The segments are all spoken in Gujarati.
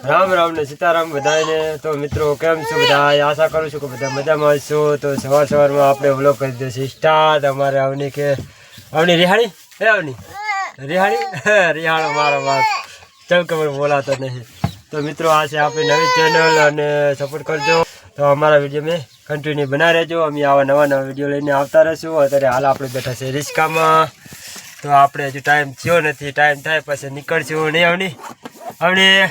રામ રામ ને સીતારામ બધાને। તો મિત્રો કેમ છો બધા? આશા કરું છું કે બધા મજામાં છો। તો સવારમાં આપણે વ્લોગ કરી દઈશું સ્ટાર્ટ। અમારે અવની કે અવની રિહાણી હે અવની રિહાણો મારો બાપ ચમ ખબર બોલાતો નહીં। તો મિત્રો આ છે આપણી નવી ચેનલ અને સપોર્ટ કરજો। તો અમારા વિડીયો મેં કન્ટિન્યુ બના રહેજો। અમે આવા નવા વિડીયો લઈને આવતા રહીશું। અત્યારે હાલ આપણે બેઠા છે રિસ્કામાં। તો આપણે હજુ ટાઈમ થયો નથી, ટાઈમ થાય પછી નીકળશું। નહીં અવની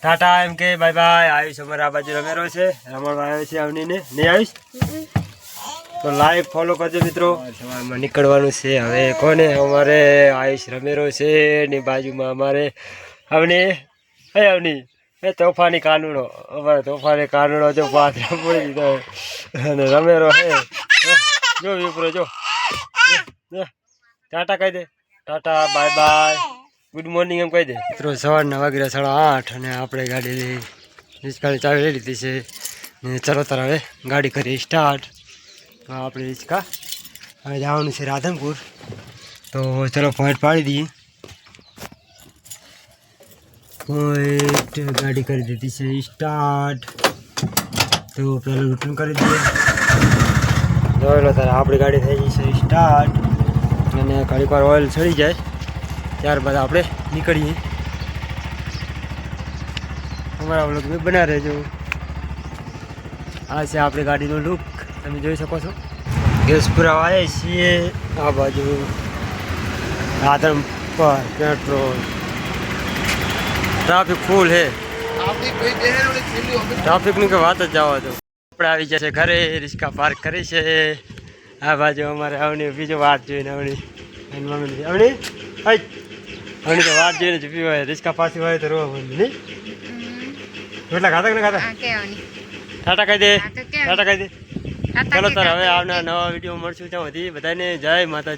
ટાટા એમ કે બાય બાય। આયુષ અમારા આ બાજુ રમેરો છે, રમણવા આવ્યો છે અવનીને। નહીં આયુષ? તો લાઈક ફોલો કરજો મિત્રો। સવારમાં નીકળવાનું છે હવે કોને? અમારે આયુષ રમેરો છે ની બાજુમાં અમારે અવની હે અવની એ તોફાની કાનુડો, અમારે તોફાની કાનુડો જો પાથરા પડી દીધો અને રમેરો હે જો વિપરો જો ટાટા કહી દે, Tata bye bye good morning એમ કહી દે મિત્રો। સવારના વાગ્યા 8:30 અને આપણે ગાડી રિસ્કાની ચાવી લઈ લીધી છે ને ચલો તાર હવે ગાડી કરી સ્ટાર્ટ। તો આપણે રિસ્કા હવે જવાનું છે રાધનપુર। તો ચલો પોઈન્ટ પાડી દઈએ। પોઈન્ટ ગાડી કરી દીધી છે સ્ટાર્ટ। તો પહેલાં રૂટીન કરી દઈએ। જોઈ લો તારે આપણી ગાડી થઈ ગઈ છે સ્ટાર્ટ અને ઘડીક વાર ઓઇલ ચડી જાય ત્યારબાદ આપણે નીકળીએ। અમારા વ્લોગ મેં બના રહેજો। આ છે આપણી ગાડીનો લુક, તમે જોઈ શકો છો। ગેસ પુરાવા આવ્યા છીએ આ બાજુ રાધનપુર પેટ્રોલ। ટ્રાફિક ફૂલ છે, ટ્રાફિકની કે વાત જ જવા દો। આપણે આવી જશે ઘરે, રિક્ષા પાર્ક કરી છે આ બાજુ। અમારે અવની બીજો વાત જોઈને અવની અવની અવની તો વાત જોઈને જ પીવા હોય, રિક્ષા પાછી હોય તો રોવા મને નહીં એટલા ખાતા ને ખાતા। ટાટા કહી દે, ટાટા કહી દે। ચલો તાર હવે આવનાર નવા વિડીયો મળશું ત્યાં સુધી બધાને જય માતાજી।